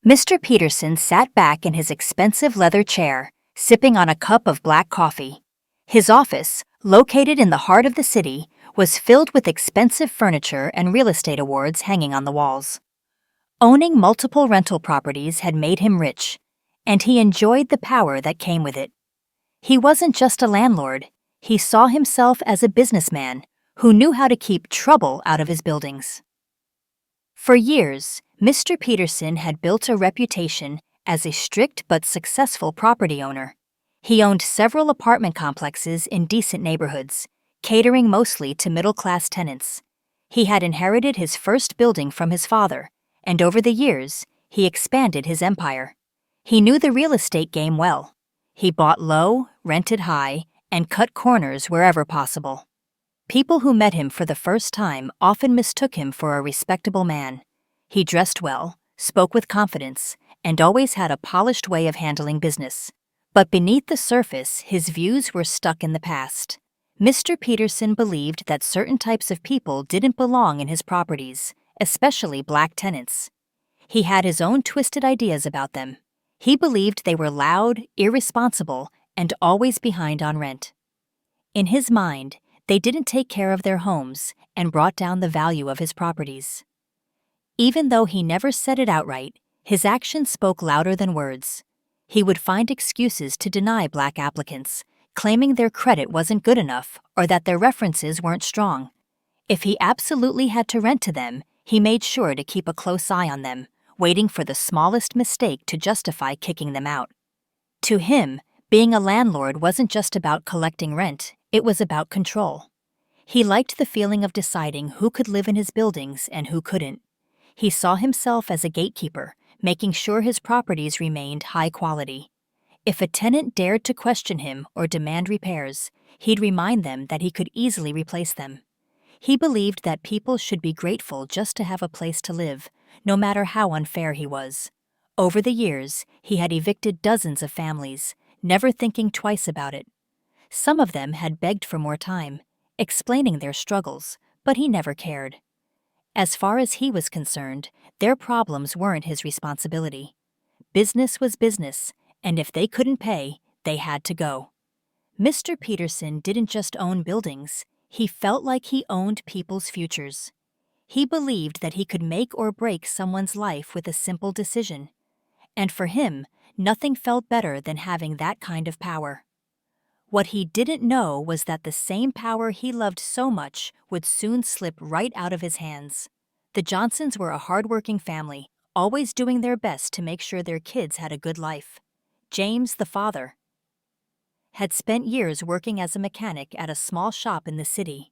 Mr. Peterson sat back in his expensive leather chair, sipping on a cup of black coffee. His office, located in the heart of the city, was filled with expensive furniture and real estate awards hanging on the walls. Owning multiple rental properties had made him rich, and he enjoyed the power that came with it. He wasn't just a landlord, he saw himself as a businessman who knew how to keep trouble out of his buildings. For years, Mr. Peterson had built a reputation as a strict but successful property owner. He owned several apartment complexes in decent neighborhoods, catering mostly to middle-class tenants. He had inherited his first building from his father, and over the years, he expanded his empire. He knew the real estate game well. He bought low, rented high, and cut corners wherever possible. People who met him for the first time often mistook him for a respectable man. He dressed well, spoke with confidence, and always had a polished way of handling business. But beneath the surface, his views were stuck in the past. Mr. Peterson believed that certain types of people didn't belong in his properties, especially black tenants. He had his own twisted ideas about them. He believed they were loud, irresponsible, and always behind on rent. In his mind, they didn't take care of their homes and brought down the value of his properties. Even though he never said it outright, his actions spoke louder than words. He would find excuses to deny black applicants, claiming their credit wasn't good enough or that their references weren't strong. If he absolutely had to rent to them, he made sure to keep a close eye on them, waiting for the smallest mistake to justify kicking them out. To him, being a landlord wasn't just about collecting rent, it was about control. He liked the feeling of deciding who could live in his buildings and who couldn't. He saw himself as a gatekeeper, making sure his properties remained high quality. If a tenant dared to question him or demand repairs, he'd remind them that he could easily replace them. He believed that people should be grateful just to have a place to live, no matter how unfair he was. Over the years, he had evicted dozens of families, never thinking twice about it. Some of them had begged for more time, explaining their struggles, but he never cared. As far as he was concerned, their problems weren't his responsibility. Business was business, and if they couldn't pay, they had to go. Mr. Peterson didn't just own buildings, he felt like he owned people's futures. He believed that he could make or break someone's life with a simple decision. And for him, nothing felt better than having that kind of power. What he didn't know was that the same power he loved so much would soon slip right out of his hands. The Johnsons were a hardworking family, always doing their best to make sure their kids had a good life. James, the father, had spent years working as a mechanic at a small shop in the city.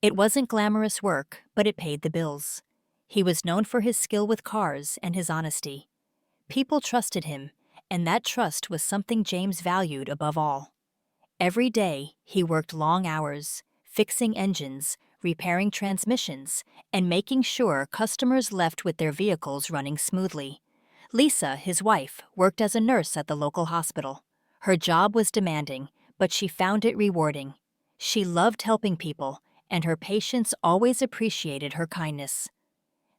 It wasn't glamorous work, but it paid the bills. He was known for his skill with cars and his honesty. People trusted him, and that trust was something James valued above all. Every day, he worked long hours, fixing engines, repairing transmissions, and making sure customers left with their vehicles running smoothly. Lisa, his wife, worked as a nurse at the local hospital. Her job was demanding, but she found it rewarding. She loved helping people, and her patients always appreciated her kindness.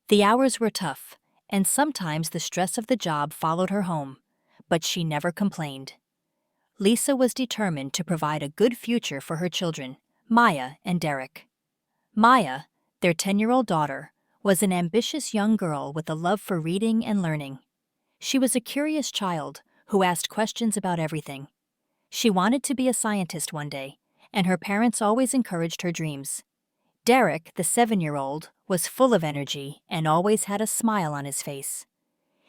The hours were tough, and sometimes the stress of the job followed her home, but she never complained. Lisa was determined to provide a good future for her children, Maya and Derek. Maya, their 10-year-old daughter, was an ambitious young girl with a love for reading and learning. She was a curious child who asked questions about everything. She wanted to be a scientist one day, and her parents always encouraged her dreams. Derek, the 7-year-old, was full of energy and always had a smile on his face.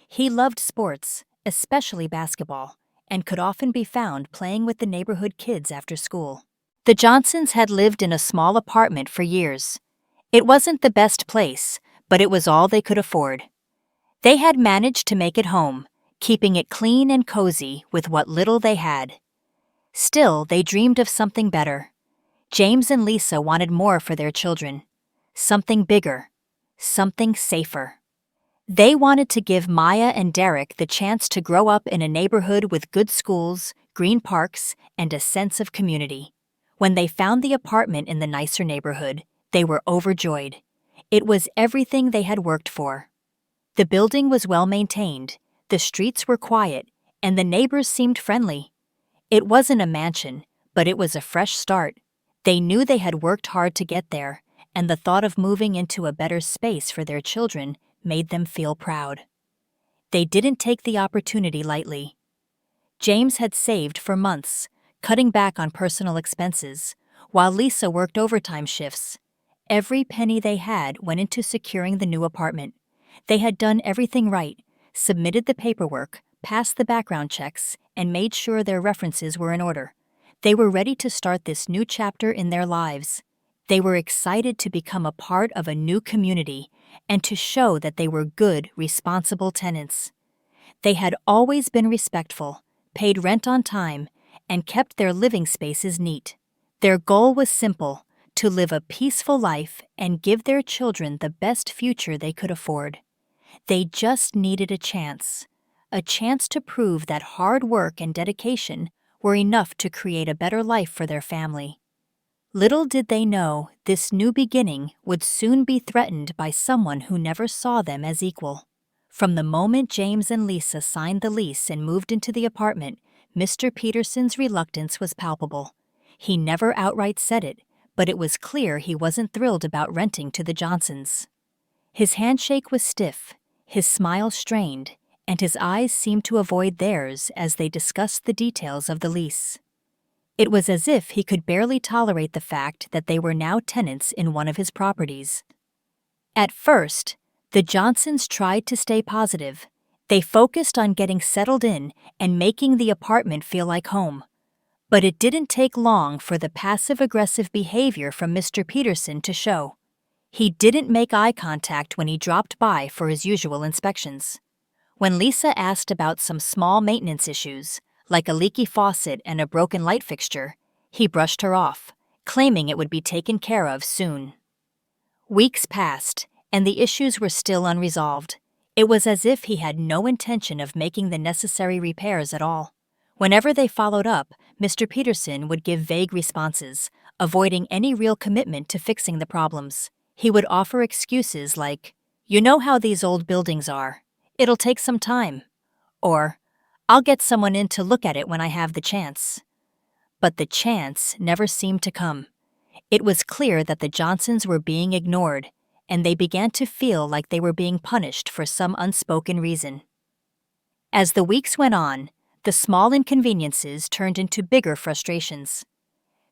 He loved sports, especially basketball, and could often be found playing with the neighborhood kids after school. The Johnsons had lived in a small apartment for years. It wasn't the best place, but it was all they could afford. They had managed to make it home, keeping it clean and cozy with what little they had. Still, they dreamed of something better. James and Lisa wanted more for their children. Something bigger. Something safer. They wanted to give Maya and Derek the chance to grow up in a neighborhood with good schools, green parks, and a sense of community. When they found the apartment in the nicer neighborhood, they were overjoyed. It was everything they had worked for. The building was well maintained, The streets were quiet, and the neighbors seemed friendly. It wasn't a mansion, but it was a fresh start. They knew they had worked hard to get there, and the thought of moving into a better space for their children made them feel proud. They didn't take the opportunity lightly. James had saved for months, cutting back on personal expenses, while Lisa worked overtime shifts. Every penny they had went into securing the new apartment. They had done everything right, submitted the paperwork, passed the background checks, and made sure their references were in order. They were ready to start this new chapter in their lives. They were excited to become a part of a new community and to show that they were good, responsible tenants. They had always been respectful, paid rent on time, and kept their living spaces neat. Their goal was simple: to live a peaceful life and give their children the best future they could afford. They just needed a chance to prove that hard work and dedication were enough to create a better life for their family. Little did they know this new beginning would soon be threatened by someone who never saw them as equal. From the moment James and Lisa signed the lease and moved into the apartment, Mr. Peterson's reluctance was palpable. He never outright said it, but it was clear he wasn't thrilled about renting to the Johnsons. His handshake was stiff, his smile strained, and his eyes seemed to avoid theirs as they discussed the details of the lease. It was as if he could barely tolerate the fact that they were now tenants in one of his properties. At first, the Johnsons tried to stay positive. They focused on getting settled in and making the apartment feel like home. But it didn't take long for the passive-aggressive behavior from Mr. Peterson to show. He didn't make eye contact when he dropped by for his usual inspections. When Lisa asked about some small maintenance issues, like a leaky faucet and a broken light fixture, he brushed her off, claiming it would be taken care of soon. Weeks passed, and the issues were still unresolved. It was as if he had no intention of making the necessary repairs at all. Whenever they followed up, Mr. Peterson would give vague responses, avoiding any real commitment to fixing the problems. He would offer excuses like, "You know how these old buildings are. It'll take some time." Or, "I'll get someone in to look at it when I have the chance." But the chance never seemed to come. It was clear that the Johnsons were being ignored, and they began to feel like they were being punished for some unspoken reason. As the weeks went on, the small inconveniences turned into bigger frustrations.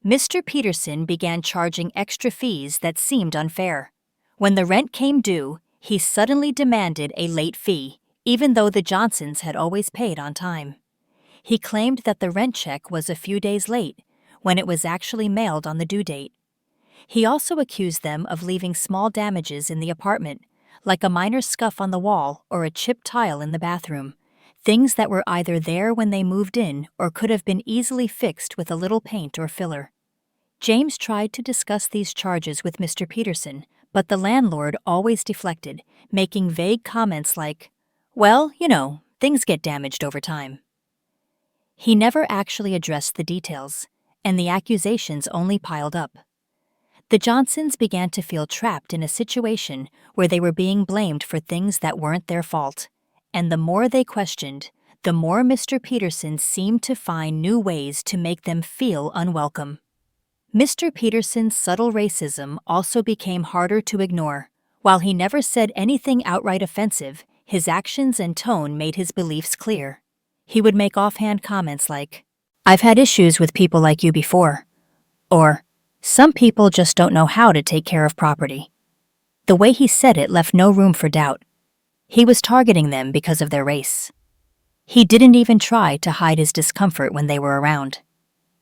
Mr. Peterson began charging extra fees that seemed unfair. When the rent came due, he suddenly demanded a late fee, even though the Johnsons had always paid on time. He claimed that the rent check was a few days late, when it was actually mailed on the due date. He also accused them of leaving small damages in the apartment, like a minor scuff on the wall or a chipped tile in the bathroom, things that were either there when they moved in or could have been easily fixed with a little paint or filler. James tried to discuss these charges with Mr. Peterson, but the landlord always deflected, making vague comments like, "Well, things get damaged over time." He never actually addressed the details, and the accusations only piled up. The Johnsons began to feel trapped in a situation where they were being blamed for things that weren't their fault, and the more they questioned, the more Mr. Peterson seemed to find new ways to make them feel unwelcome. Mr. Peterson's subtle racism also became harder to ignore. While he never said anything outright offensive, his actions and tone made his beliefs clear. He would make offhand comments like, "I've had issues with people like you before," or, "Some people just don't know how to take care of property." The way he said it left no room for doubt. He was targeting them because of their race. He didn't even try to hide his discomfort when they were around.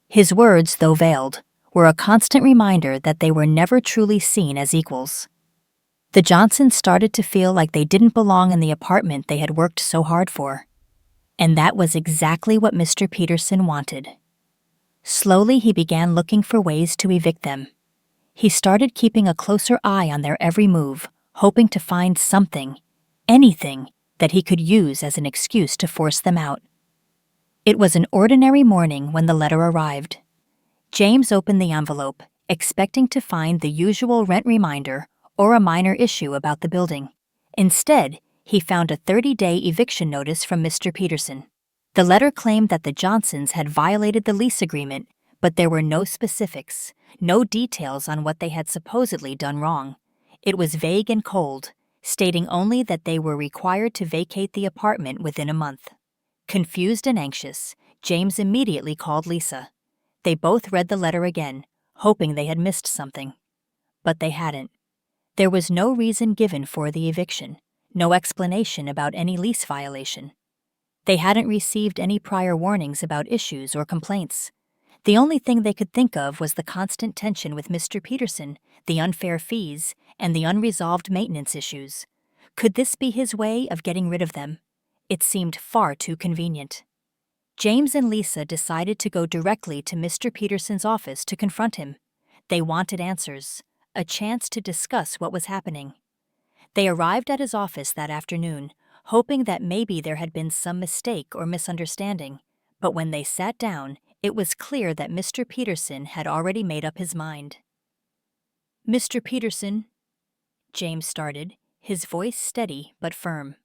His words, though veiled, were a constant reminder that they were never truly seen as equals. The Johnsons started to feel like they didn't belong in the apartment they had worked so hard for. And that was exactly what Mr. Peterson wanted. Slowly, he began looking for ways to evict them. He started keeping a closer eye on their every move, hoping to find something, anything, that he could use as an excuse to force them out. It was an ordinary morning when the letter arrived. James opened the envelope, expecting to find the usual rent reminder or a minor issue about the building. Instead, he found a 30-day eviction notice from Mr. Peterson. The letter claimed that the Johnsons had violated the lease agreement, but there were no specifics, no details on what they had supposedly done wrong. It was vague and cold, stating only that they were required to vacate the apartment within a month. Confused and anxious, James immediately called Lisa. They both read the letter again, hoping they had missed something. But they hadn't. There was no reason given for the eviction, no explanation about any lease violation. They hadn't received any prior warnings about issues or complaints. The only thing they could think of was the constant tension with Mr. Peterson, the unfair fees, and the unresolved maintenance issues. Could this be his way of getting rid of them? It seemed far too convenient. James and Lisa decided to go directly to Mr. Peterson's office to confront him. They wanted answers, a chance to discuss what was happening. They arrived at his office that afternoon, hoping that maybe there had been some mistake or misunderstanding, but when they sat down, it was clear that Mr. Peterson had already made up his mind. "Mr. Peterson," James started, his voice steady but firm.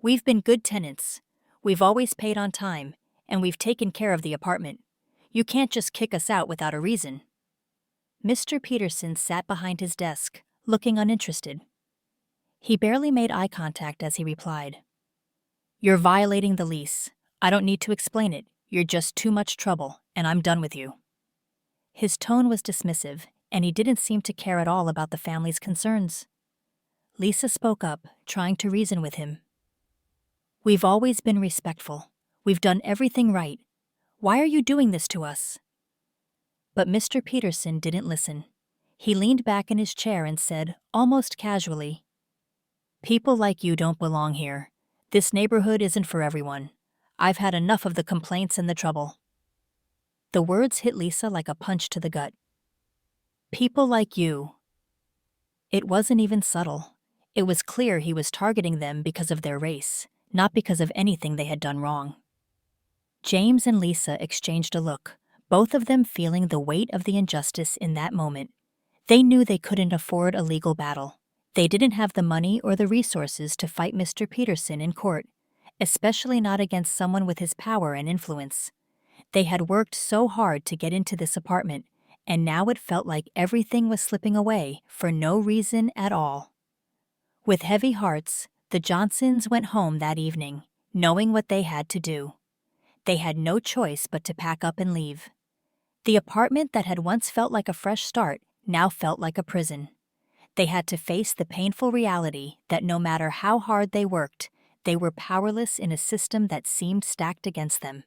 "We've been good tenants. We've always paid on time, and we've taken care of the apartment. You can't just kick us out without a reason." Mr. Peterson sat behind his desk, looking uninterested. He barely made eye contact as he replied. "You're violating the lease. I don't need to explain it. You're just too much trouble, and I'm done with you." His tone was dismissive, and he didn't seem to care at all about the family's concerns. Lisa spoke up, trying to reason with him. "We've always been respectful. We've done everything right. Why are you doing this to us?" But Mr. Peterson didn't listen. He leaned back in his chair and said, almost casually, "People like you don't belong here. This neighborhood isn't for everyone. I've had enough of the complaints and the trouble." The words hit Lisa like a punch to the gut. People like you. It wasn't even subtle. It was clear he was targeting them because of their race, not because of anything they had done wrong. James and Lisa exchanged a look, both of them feeling the weight of the injustice in that moment. They knew they couldn't afford a legal battle. They didn't have the money or the resources to fight Mr. Peterson in court, especially not against someone with his power and influence. They had worked so hard to get into this apartment, and now it felt like everything was slipping away for no reason at all. With heavy hearts, the Johnsons went home that evening, knowing what they had to do. They had no choice but to pack up and leave. The apartment that had once felt like a fresh start now felt like a prison. They had to face the painful reality that no matter how hard they worked, they were powerless in a system that seemed stacked against them.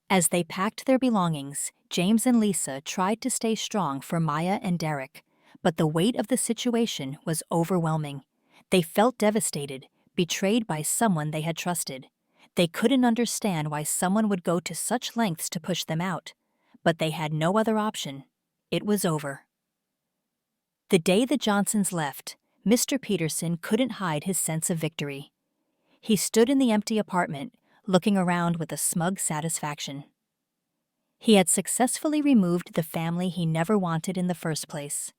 As they packed their belongings, James and Lisa tried to stay strong for Maya and Derek, but the weight of the situation was overwhelming. They felt devastated, betrayed by someone they had trusted. They couldn't understand why someone would go to such lengths to push them out, but they had no other option. It was over. The day the Johnsons left, Mr. Peterson couldn't hide his sense of victory. He stood in the empty apartment, looking around with a smug satisfaction. He had successfully removed the family he never wanted in the first place.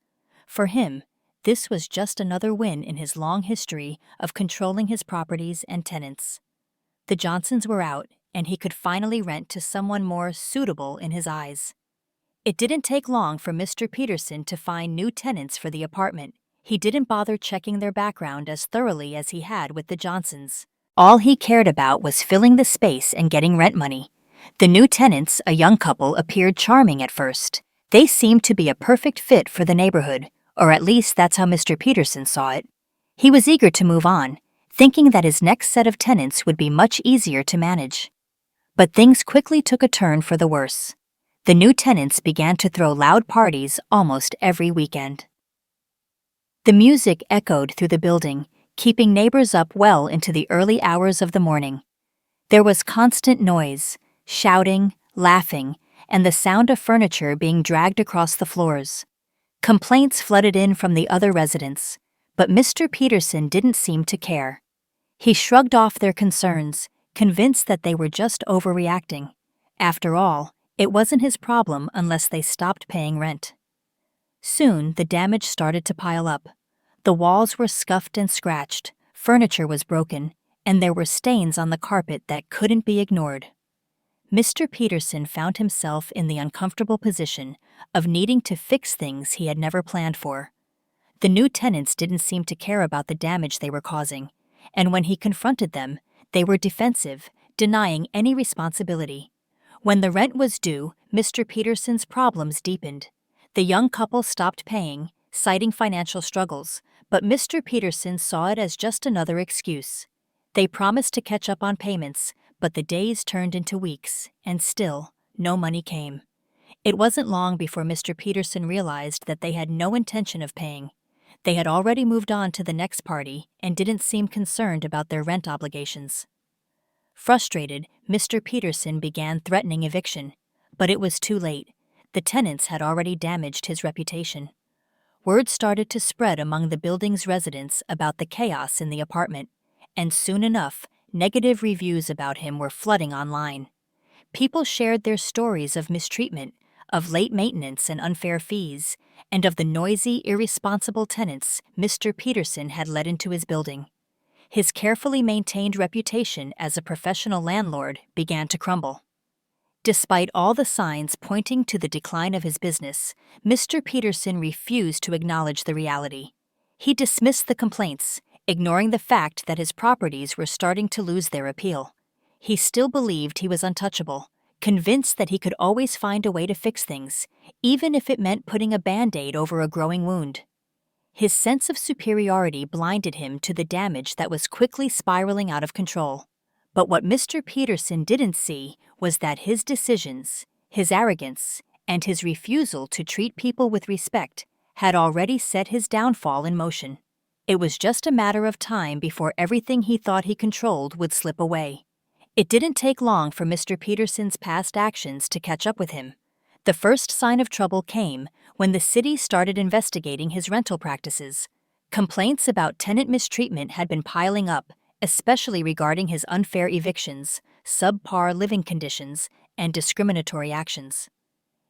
For him, this was just another win in his long history of controlling his properties and tenants. The Johnsons were out, and he could finally rent to someone more suitable in his eyes. It didn't take long for Mr. Peterson to find new tenants for the apartment. He didn't bother checking their background as thoroughly as he had with the Johnsons. All he cared about was filling the space and getting rent money. The new tenants, a young couple, appeared charming at first. They seemed to be a perfect fit for the neighborhood, or at least that's how Mr. Peterson saw it. He was eager to move on, thinking that his next set of tenants would be much easier to manage. But things quickly took a turn for the worse. The new tenants began to throw loud parties almost every weekend. The music echoed through the building, keeping neighbors up well into the early hours of the morning. There was constant noise, shouting, laughing, and the sound of furniture being dragged across the floors. Complaints flooded in from the other residents, but Mr. Peterson didn't seem to care. He shrugged off their concerns, convinced that they were just overreacting. After all, it wasn't his problem unless they stopped paying rent. Soon, the damage started to pile up. The walls were scuffed and scratched, Furniture was broken, and there were stains on the carpet that couldn't be ignored. Mr. Peterson found himself in the uncomfortable position of needing to fix things he had never planned for. The new tenants didn't seem to care about the damage they were causing, and when he confronted them, they were defensive, denying any responsibility. When the rent was due, Mr. Peterson's problems deepened. The young couple stopped paying, citing financial struggles, but Mr. Peterson saw it as just another excuse. They promised to catch up on payments, but the days turned into weeks, and still, no money came. It wasn't long before Mr. Peterson realized that they had no intention of paying. They had already moved on to the next party and didn't seem concerned about their rent obligations. Frustrated, Mr. Peterson began threatening eviction, but it was too late. The tenants had already damaged his reputation. Word started to spread among the building's residents about the chaos in the apartment, and soon enough, negative reviews about him were flooding online. People shared their stories of mistreatment, of late maintenance and unfair fees, and of the noisy, irresponsible tenants Mr. Peterson had let into his building. His carefully maintained reputation as a professional landlord began to crumble. Despite all the signs pointing to the decline of his business, Mr. Peterson refused to acknowledge the reality. He dismissed the complaints, ignoring the fact that his properties were starting to lose their appeal. He still believed he was untouchable, convinced that he could always find a way to fix things, even if it meant putting a Band-Aid over a growing wound. His sense of superiority blinded him to the damage that was quickly spiraling out of control. But what Mr. Peterson didn't see was that his decisions, his arrogance, and his refusal to treat people with respect had already set his downfall in motion. It was just a matter of time before everything he thought he controlled would slip away. It didn't take long for Mr. Peterson's past actions to catch up with him. The first sign of trouble came when the city started investigating his rental practices. Complaints about tenant mistreatment had been piling up, especially regarding his unfair evictions, subpar living conditions, and discriminatory actions.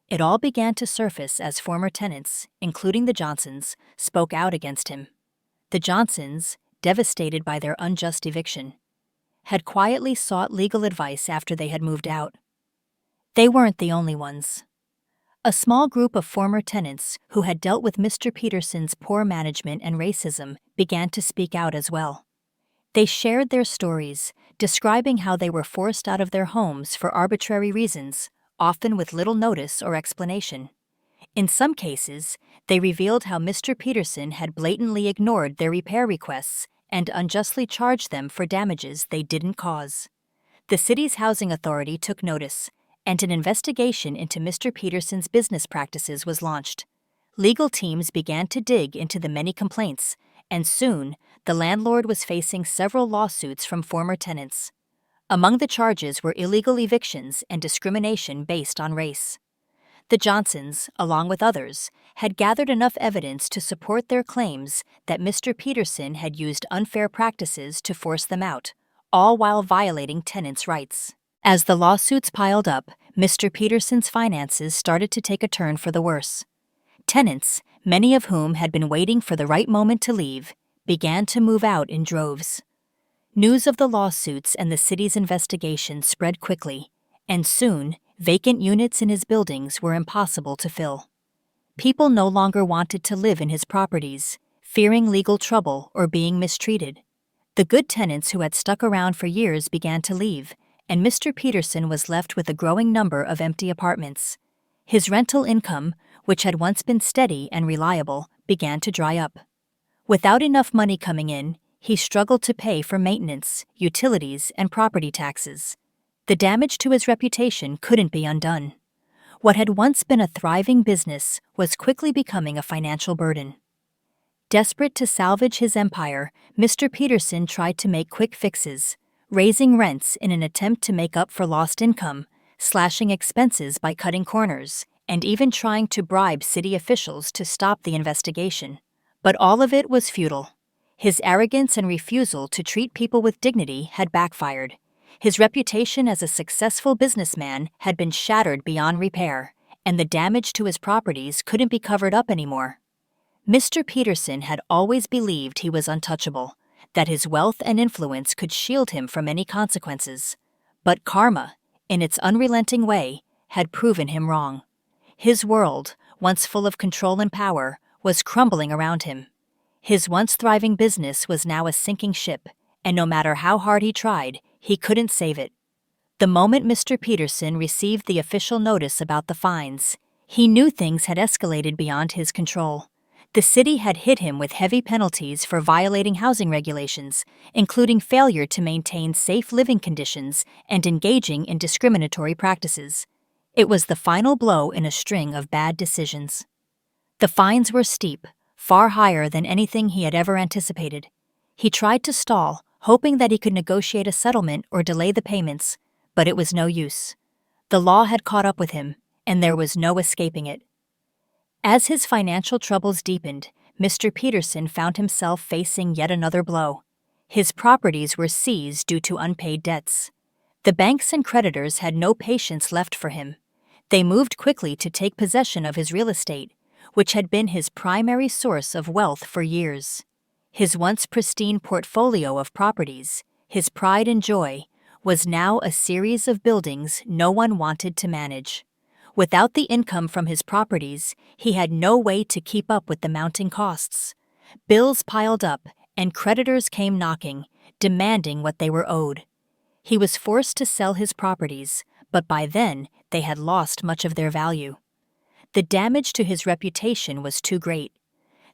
It all began to surface as former tenants, including the Johnsons, spoke out against him. The Johnsons, devastated by their unjust eviction, had quietly sought legal advice after they had moved out. They weren't the only ones. A small group of former tenants who had dealt with Mr. Peterson's poor management and racism began to speak out as well. They shared their stories, describing how they were forced out of their homes for arbitrary reasons, often with little notice or explanation. In some cases, they revealed how Mr. Peterson had blatantly ignored their repair requests and unjustly charged them for damages they didn't cause. The city's housing authority took notice, and an investigation into Mr. Peterson's business practices was launched. Legal teams began to dig into the many complaints, and soon, the landlord was facing several lawsuits from former tenants. Among the charges were illegal evictions and discrimination based on race. The Johnsons, along with others, had gathered enough evidence to support their claims that Mr. Peterson had used unfair practices to force them out, all while violating tenants' rights. As the lawsuits piled up, Mr. Peterson's finances started to take a turn for the worse. Tenants, many of whom had been waiting for the right moment to leave, began to move out in droves. News of the lawsuits and the city's investigation spread quickly, and soon, vacant units in his buildings were impossible to fill. People no longer wanted to live in his properties, fearing legal trouble or being mistreated. The good tenants who had stuck around for years began to leave, and Mr. Peterson was left with a growing number of empty apartments. His rental income, which had once been steady and reliable, began to dry up. Without enough money coming in, he struggled to pay for maintenance, utilities, and property taxes. The damage to his reputation couldn't be undone. What had once been a thriving business was quickly becoming a financial burden. Desperate to salvage his empire, Mr. Peterson tried to make quick fixes, raising rents in an attempt to make up for lost income, slashing expenses by cutting corners, and even trying to bribe city officials to stop the investigation. But all of it was futile. His arrogance and refusal to treat people with dignity had backfired. His reputation as a successful businessman had been shattered beyond repair, and the damage to his properties couldn't be covered up anymore. Mr. Peterson had always believed he was untouchable, that his wealth and influence could shield him from any consequences. But karma, in its unrelenting way, had proven him wrong. His world, once full of control and power, was crumbling around him. His once thriving business was now a sinking ship, and no matter how hard he tried, he couldn't save it. The moment Mr. Peterson received the official notice about the fines, he knew things had escalated beyond his control. The city had hit him with heavy penalties for violating housing regulations, including failure to maintain safe living conditions and engaging in discriminatory practices. It was the final blow in a string of bad decisions. The fines were steep, far higher than anything he had ever anticipated. He tried to stall, hoping that he could negotiate a settlement or delay the payments, but it was no use. The law had caught up with him, and there was no escaping it. As his financial troubles deepened, Mr. Peterson found himself facing yet another blow. His properties were seized due to unpaid debts. The banks and creditors had no patience left for him. They moved quickly to take possession of his real estate, which had been his primary source of wealth for years. His once pristine portfolio of properties, his pride and joy, was now a series of buildings no one wanted to manage. Without the income from his properties, he had no way to keep up with the mounting costs. Bills piled up, and creditors came knocking, demanding what they were owed. He was forced to sell his properties, but by then they had lost much of their value. The damage to his reputation was too great.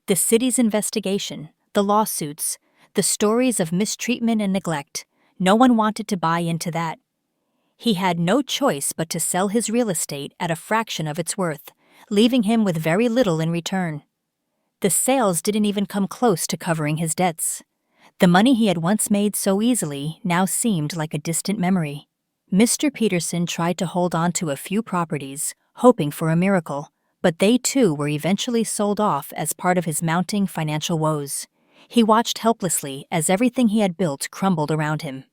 The city's investigation, the lawsuits, the stories of mistreatment and neglect, no one wanted to buy into that. He had no choice but to sell his real estate at a fraction of its worth, leaving him with very little in return. The sales didn't even come close to covering his debts. The money he had once made so easily now seemed like a distant memory. Mr. Peterson tried to hold on to a few properties, hoping for a miracle, but they too were eventually sold off as part of his mounting financial woes. He watched helplessly as everything he had built crumbled around him.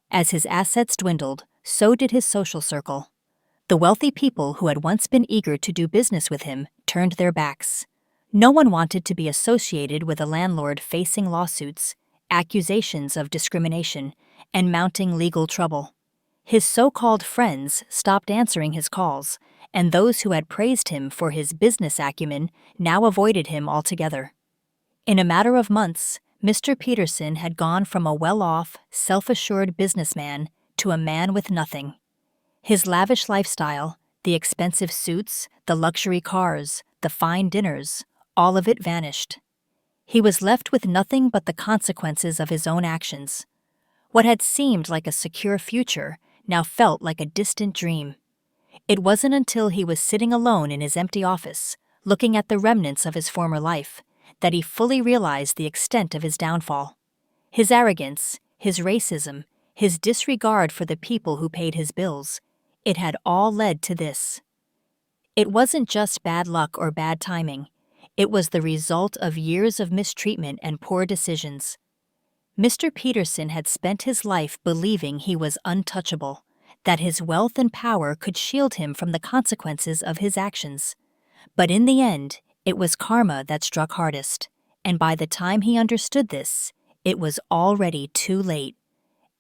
As his assets dwindled, so did his social circle. The wealthy people who had once been eager to do business with him turned their backs. No one wanted to be associated with a landlord facing lawsuits, accusations of discrimination, and mounting legal trouble. His so-called friends stopped answering his calls, and those who had praised him for his business acumen now avoided him altogether. In a matter of months, Mr. Peterson had gone from a well-off, self-assured businessman to a man with nothing. His lavish lifestyle, the expensive suits, the luxury cars, the fine dinners, all of it vanished. He was left with nothing but the consequences of his own actions. What had seemed like a secure future now felt like a distant dream. It wasn't until he was sitting alone in his empty office, looking at the remnants of his former life, that he fully realized the extent of his downfall. His arrogance, his racism, his disregard for the people who paid his bills, it had all led to this. It wasn't just bad luck or bad timing. It was the result of years of mistreatment and poor decisions. Mr. Peterson had spent his life believing he was untouchable, that his wealth and power could shield him from the consequences of his actions. But in the end, it was karma that struck hardest, and by the time he understood this, it was already too late.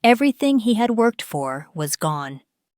Everything he had worked for was gone.